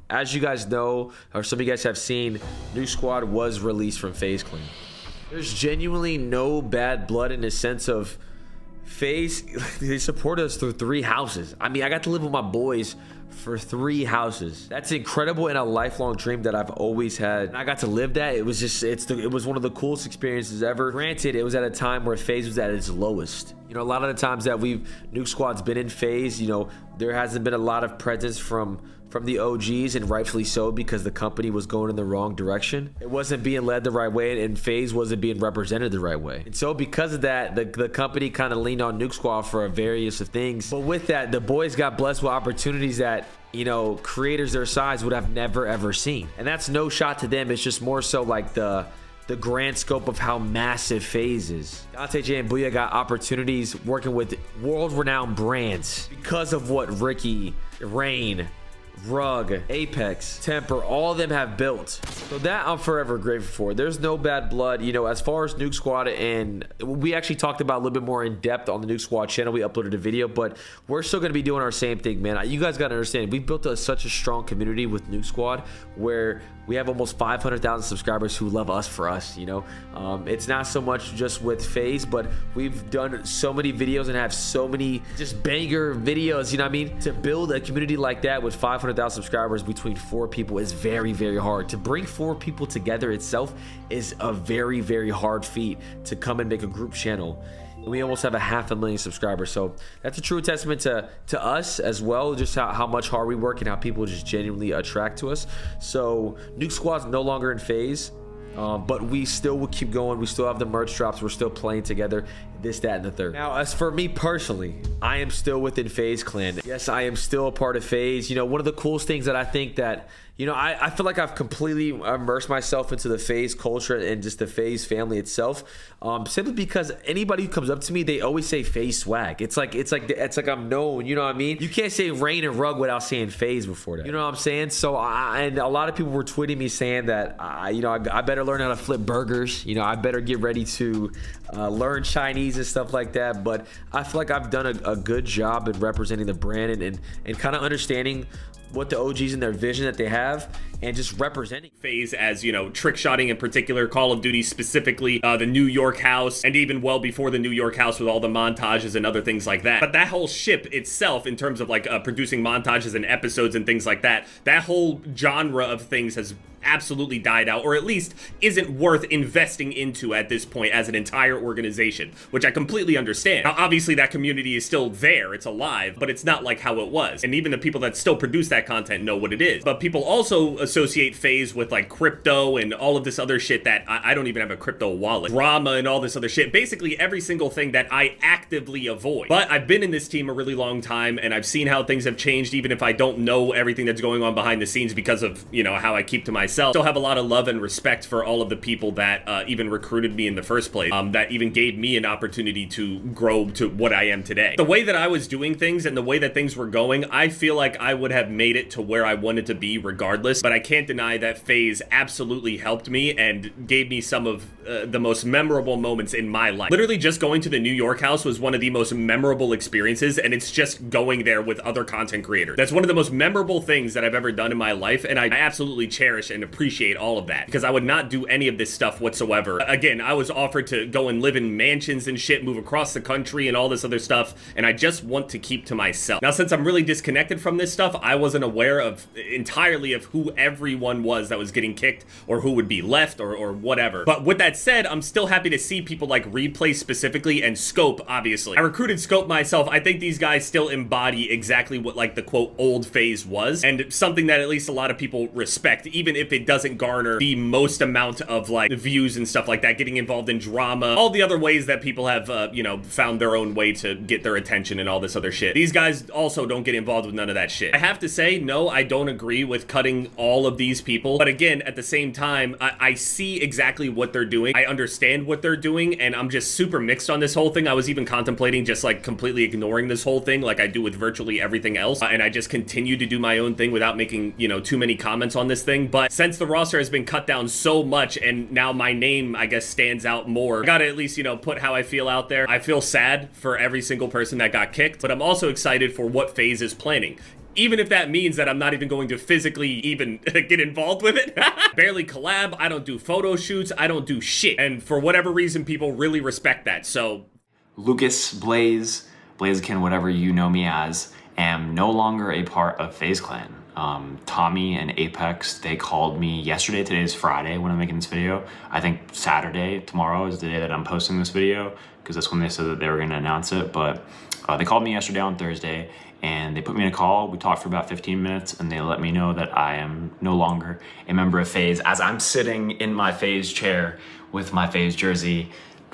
As you guys know, or some of you guys have seen, Nuke Squad was released from Faze Clan. There's genuinely no bad blood in the sense of Faze, they support us through 3 houses. I mean, I got to live with my boys for 3 houses. That's incredible and a lifelong dream that I've always had. And I got to live that. It was just, it was one of the coolest experiences ever. Granted, it was at a time where Faze was at its lowest. You know, a lot of the times that Nuke Squad's been in Faze, you know, there hasn't been a lot of presence from the OGs, and rightfully so, because the company was going in the wrong direction. It wasn't being led the right way, and Faze wasn't being represented the right way. And so because of that, the company kind of leaned on Nuke Squad for various of things. But with that, the boys got blessed with opportunities that, you know, creators their size would have never ever seen. And that's no shot to them. It's just more so like the grand scope of how massive Faze is. Dante J and Booyah got opportunities working with world-renowned brands because of what Ricky, Rain, Rug, Apex, Temper, all of them have built. So that I'm forever grateful for. There's no bad blood. You know, as far as Nuke Squad, and we actually talked about a little bit more in depth on the Nuke Squad channel. We uploaded a video, but we're still going to be doing our same thing, man. You guys got to understand, we've built such a strong community with Nuke Squad where we have almost 500,000 subscribers who love us for us, you know. It's not so much just with Faze, but we've done so many videos and have so many just banger videos, you know what I mean? To build a community like that with 500,000 subscribers between 4 people is very, very hard. To bring 4 people together itself is a very, very hard feat to come and make a group channel. We almost have 500,000 subscribers, so that's a true testament to us as well, just how much hard we work and how people just genuinely attract to us. So Nuke Squad's no longer in Faze, but we still will keep going. We still have the merch drops. We're still playing together, this, that, and the third. Now, as for me personally, I am still within Faze Clan. Yes, I am still a part of Faze. You know, one of the coolest things that I think that, you know, I feel like I've completely immersed myself into the Faze culture and just the Faze family itself, simply because anybody who comes up to me, they always say Faze swag. It's like I'm known, you know what I mean? You can't say Rain and Rug without saying Faze before that. You know what I'm saying? So and a lot of people were tweeting me saying that you know, I better learn how to flip burgers. You know, I better get ready to learn Chinese and stuff like that. But I feel like I've done a good job in representing the brand and kind of understanding what the OGs and their vision that they have, and just representing Faze as, you know, trick shotting in particular, Call of Duty specifically, the New York house, and even well before the New York house with all the montages and other things like that. But that whole ship itself, in terms of like producing montages and episodes and things like that, that whole genre of things has absolutely died out, or at least isn't worth investing into at this point as an entire organization, which I completely understand. Now, obviously that community is still there, it's alive, but it's not like how it was. And even the people that still produce that content know what it is. But people also associate Faze with like crypto and all of this other shit that I don't even have a crypto wallet, drama and all this other shit. Basically every single thing that I actively avoid. But I've been in this team a really long time, and I've seen how things have changed, even if I don't know everything that's going on behind the scenes because of, you know, how I keep to myself. Still have a lot of love and respect for all of the people that even recruited me in the first place, that even gave me an opportunity to grow to what I am today. The way that I was doing things and the way that things were going, I feel like I would have made it to where I wanted to be regardless, but I can't deny that Faze absolutely helped me and gave me some of the most memorable moments in my life. Literally just going to the New York house was one of the most memorable experiences, and it's just going there with other content creators. That's one of the most memorable things that I've ever done in my life, and I absolutely cherish and appreciate all of that, because I would not do any of this stuff whatsoever. Again, I was offered to go and live in mansions and shit, move across the country and all this other stuff, and I just want to keep to myself. Now, since I'm really disconnected from this stuff, I wasn't aware of entirely of who everyone was that was getting kicked or who would be left or whatever. But with that said, I'm still happy to see people like Replay specifically and Scope, obviously. I recruited Scope myself. I think these guys still embody exactly what like the quote old Faze was, and something that at least a lot of people respect, even if it doesn't garner the most amount of like views and stuff like that, getting involved in drama, all the other ways that people have you know, found their own way to get their attention and all this other shit. These guys also don't get involved with none of that shit. I have to say, no, I don't agree with cutting all of these people, but again, at the same time, I see exactly what they're doing. I understand what they're doing, and I'm just super mixed on this whole thing. I was even contemplating just like completely ignoring this whole thing like I do with virtually everything else, and I just continue to do my own thing without making, you know, too many comments on this thing. But since the roster has been cut down so much, and now my name, I guess, stands out more, I gotta at least, you know, put how I feel out there. I feel sad for every single person that got kicked, but I'm also excited for what Faze is planning. even if that means that I'm not even going to physically even get involved with it. Barely collab, I don't do photo shoots, I don't do shit. And for whatever reason, people really respect that, so. Lucas, Blaziken, whatever you know me as, am no longer a part of FaZe Clan. Tommy and Apex, they called me yesterday. Today is Friday when I'm making this video. I think Saturday, tomorrow, is the day that I'm posting this video, because that's when they said that they were going to announce it. But they called me yesterday on Thursday, and they put me in a call. We talked for about 15 minutes, and they let me know that I am no longer a member of FaZe, as I'm sitting in my FaZe chair with my FaZe jersey,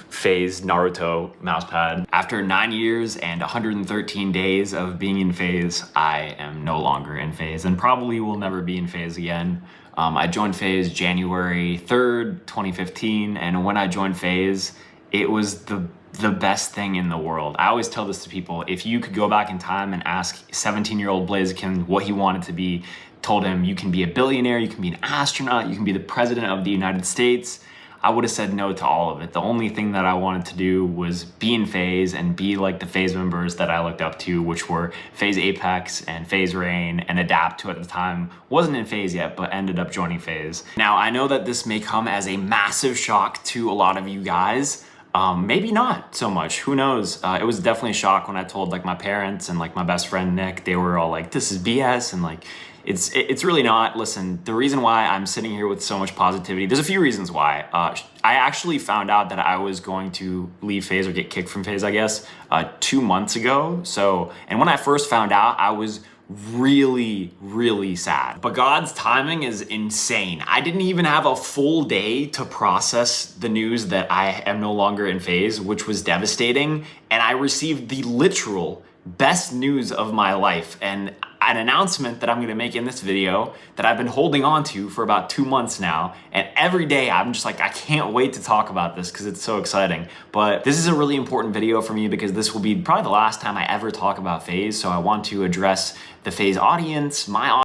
FaZe Naruto mousepad. After 9 years and 113 days of being in FaZe, I am no longer in FaZe and probably will never be in FaZe again. I joined FaZe January 3rd, 2015, and when I joined FaZe, it was the best thing in the world. I always tell this to people: if you could go back in time and ask 17-year-old Blaziken what he wanted to be, told him you can be a billionaire, you can be an astronaut, you can be the president of the United States, I would have said no to all of it. The only thing that I wanted to do was be in FaZe and be like the Faze members that I looked up to, which were FaZe Apex and FaZe Rain and Adapt, who at the time wasn't in FaZe yet, but ended up joining FaZe. Now, I know that this may come as a massive shock to a lot of you guys. Maybe not so much, who knows? It was definitely a shock when I told like my parents and like my best friend Nick. They were all like, this is BS, and like, it's really not. Listen, the reason why I'm sitting here with so much positivity, there's a few reasons why. I actually found out that I was going to leave FaZe or get kicked from FaZe, I guess, 2 months ago. And when I first found out, I was really sad. But God's timing is insane. I didn't even have a full day to process the news that I am no longer in FaZe, which was devastating. And I received the literal best news of my life, and an announcement that I'm gonna make in this video that I've been holding on to for about 2 months now. And every day I'm just like, I can't wait to talk about this because it's so exciting. But this is a really important video for me because this will be probably the last time I ever talk about FaZe. So I want to address the FaZe audience, my audience,